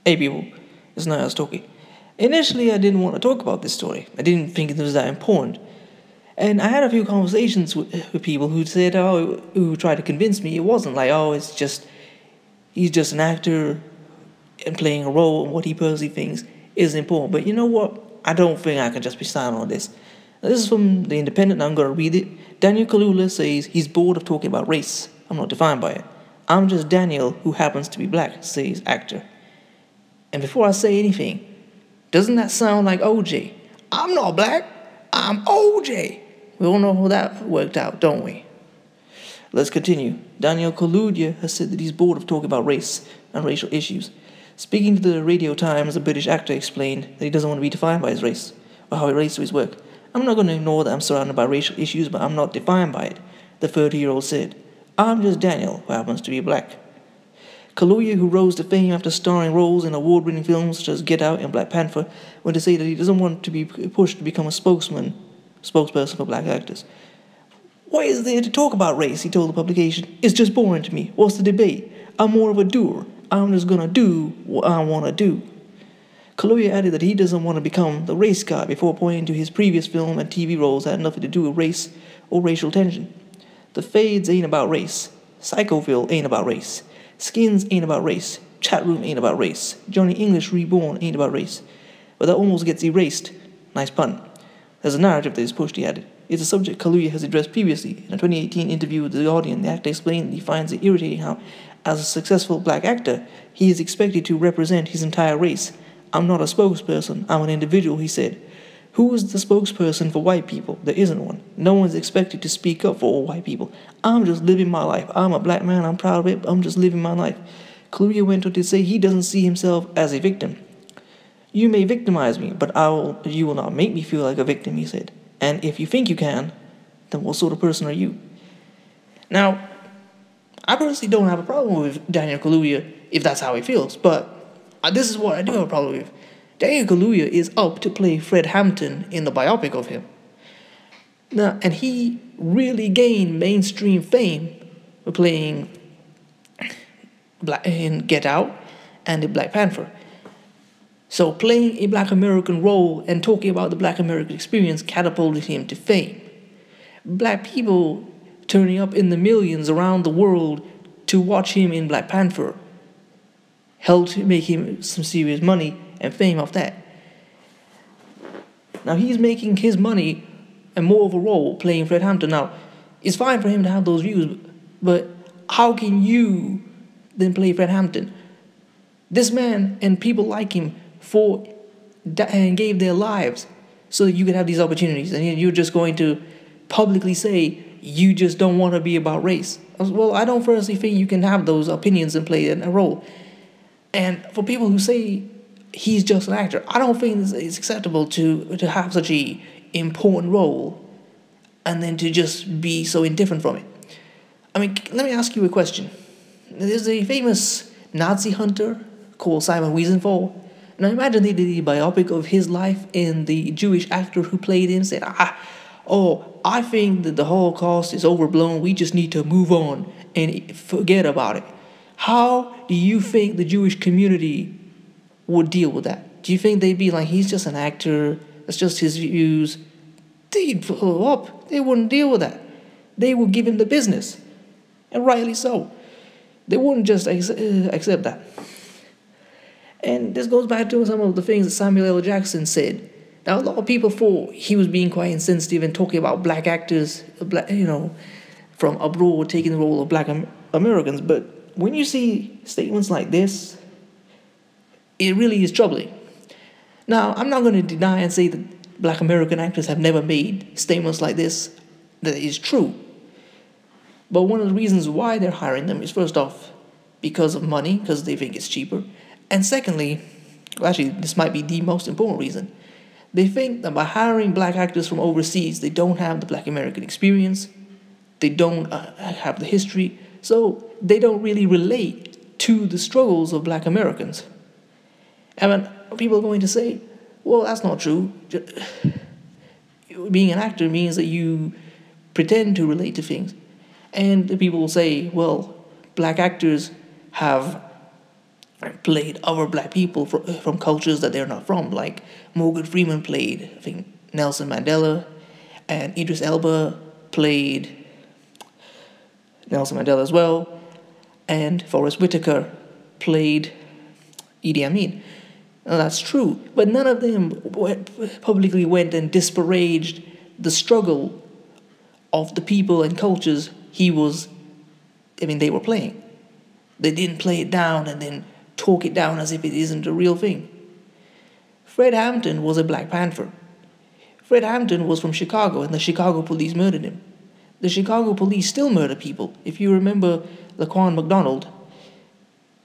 Hey people, it's Niles talking. Initially, I didn't want to talk about this story. I didn't think it was that important. And I had a few conversations with people who said, who tried to convince me it wasn't like, he's just an actor and playing a role, and what he personally thinks is important. But you know what? I don't think I can just be silent on this. This is from The Independent, I'm going to read it. Daniel Kaluuya says he's bored of talking about race. I'm not defined by it. I'm just Daniel, who happens to be black, says actor. And before I say anything, doesn't that sound like OJ? I'm not black, I'm OJ. We all know how that worked out, don't we? Let's continue. Daniel Kaluuya has said that he's bored of talking about race and racial issues. Speaking to the Radio Times, a British actor explained that he doesn't want to be defined by his race or how he relates to his work. I'm not going to ignore that I'm surrounded by racial issues, but I'm not defined by it, the 30-year-old said. I'm just Daniel, who happens to be black. Kaluuya, who rose to fame after starring roles in award-winning films such as Get Out and Black Panther, went to say that he doesn't want to be pushed to become a spokesperson for black actors. What is there to talk about race, he told the publication. It's just boring to me. What's the debate? I'm more of a doer. I'm just gonna do what I want to do. Kaluuya added that he doesn't want to become the race guy before pointing to his previous film and TV roles that had nothing to do with race or racial tension. The Fades ain't about race. Psychoville ain't about race. Skins ain't about race. Chatroom ain't about race. Johnny English Reborn ain't about race. But that almost gets erased. Nice pun. There's a narrative that is pushed, he added. It's a subject Kaluuya has addressed previously. In a 2018 interview with The Guardian, the actor explained that he finds it irritating how, as a successful black actor, he is expected to represent his entire race. I'm not a spokesperson, I'm an individual, he said. Who is the spokesperson for white people? There isn't one. No one's expected to speak up for all white people. I'm just living my life. I'm a black man, I'm proud of it, I'm just living my life. Kaluuya went on to say he doesn't see himself as a victim. You may victimize me, but you will not make me feel like a victim, he said. And if you think you can, then what sort of person are you? Now, I personally don't have a problem with Daniel Kaluuya if that's how he feels, but this is what I do have a problem with. Daniel Kaluuya is up to play Fred Hampton in the biopic of him. Now, and he really gained mainstream fame for playing in Get Out and in Black Panther. So playing a black American role and talking about the black American experience catapulted him to fame. Black people turning up in the millions around the world to watch him in Black Panther helped make him some serious money and fame off that. Now he's making his money and more of a role playing Fred Hampton. Now, it's fine for him to have those views, but how can you then play Fred Hampton? This man and people like him and gave their lives so that you could have these opportunities, and you're just going to publicly say you just don't want to be about race. Well, I don't personally think you can have those opinions and play a role. And for people who say he's just an actor, I don't think it's acceptable to have such a important role and then to just be so indifferent from it. I mean, let me ask you a question. There's a famous Nazi hunter called Simon Wiesenthal. Now imagine they did a biopic of his life and the Jewish actor who played him said, I think that the Holocaust is overblown, we just need to move on and forget about it. How do you think the Jewish community would deal with that? Do you think they'd be like, he's just an actor, that's just his views? They'd blow up. They wouldn't deal with that. They would give him the business, and rightly so. They wouldn't just accept that. And this goes back to some of the things that Samuel L. Jackson said. Now, a lot of people thought he was being quite insensitive and talking about black actors, from abroad taking the role of black Americans. But when you see statements like this, it really is troubling. Now, I'm not going to deny and say that black American actors have never made statements like this. That is true. But one of the reasons why they're hiring them is, first off, because of money, because they think it's cheaper. And secondly, actually, this might be the most important reason. They think that by hiring black actors from overseas, they don't have the black American experience, they don't have the history, so they don't really relate to the struggles of black Americans. And people are going to say, well, that's not true. Being an actor means that you pretend to relate to things. And people will say, well, black actors have played other black people from cultures that they're not from. Like Morgan Freeman played, I think, Nelson Mandela, and Idris Elba played Nelson Mandela as well, and Forrest Whitaker played Idi Amin. Now, that's true, but none of them publicly went and disparaged the struggle of the people and cultures they were playing. They didn't play it down and then talk it down as if it isn't a real thing. Fred Hampton was a Black Panther. Fred Hampton was from Chicago, and the Chicago police murdered him. The Chicago police still murder people. If you remember Laquan McDonald,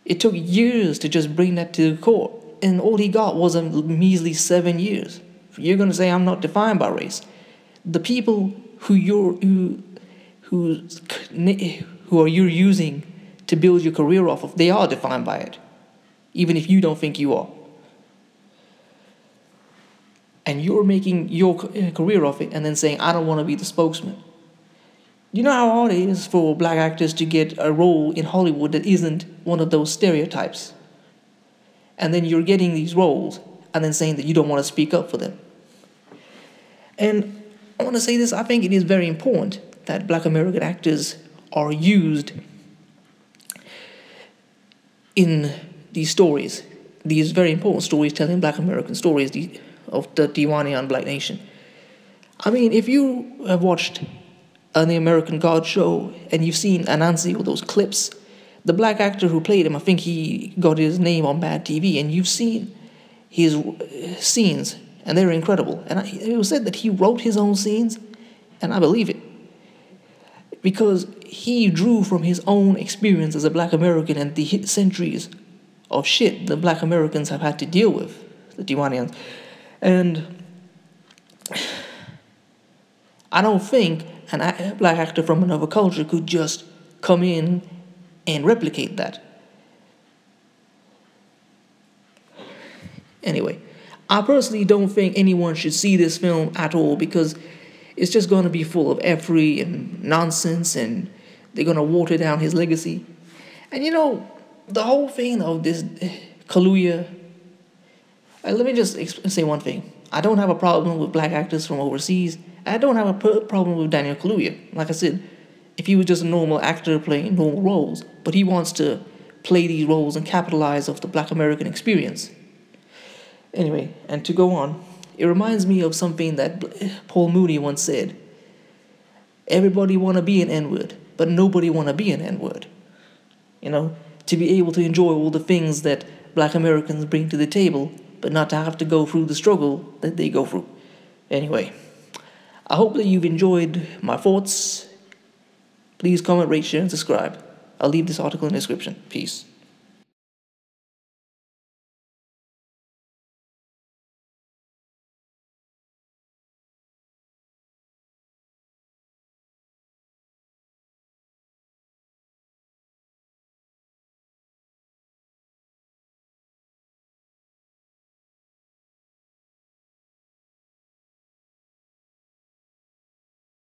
it took years to just bring that to court, and all he got was a measly 7 years. You're going to say I'm not defined by race. The people who are you using to build your career off of, they are defined by it, even if you don't think you are. And you're making your career off it and then saying, I don't want to be the spokesman. You know how hard it is for black actors to get a role in Hollywood that isn't one of those stereotypes. And then you're getting these roles and then saying that you don't want to speak up for them. And I want to say this, I think it is very important that black American actors are used in these stories, these very important stories telling black American stories of the Diwani on Black Nation. I mean, if you have watched The American God show and you've seen Anansi or those clips, the black actor who played him, I think he got his name on Bad TV, and you've seen his scenes, and they're incredible. And it was said that he wrote his own scenes, and I believe it, because he drew from his own experience as a black American and the centuries of shit the black Americans have had to deal with, the Diwanians. And I don't think a black actor from another culture could just come in and replicate that. Anyway, I personally don't think anyone should see this film at all, because it's just going to be full of effery and nonsense, and they're going to water down his legacy. And the whole thing of this Kaluuya, let me just say one thing. I don't have a problem with black actors from overseas. I don't have a problem with Daniel Kaluuya. Like I said, if he was just a normal actor playing normal roles, but he wants to play these roles and capitalize off the black American experience. Anyway, and to go on, it reminds me of something that Paul Mooney once said. Everybody want to be an N-word, but nobody want to be an N-word. To be able to enjoy all the things that black Americans bring to the table, but not to have to go through the struggle that they go through. Anyway, I hope that you've enjoyed my thoughts. Please comment, rate, share, and subscribe. I'll leave this article in the description. Peace.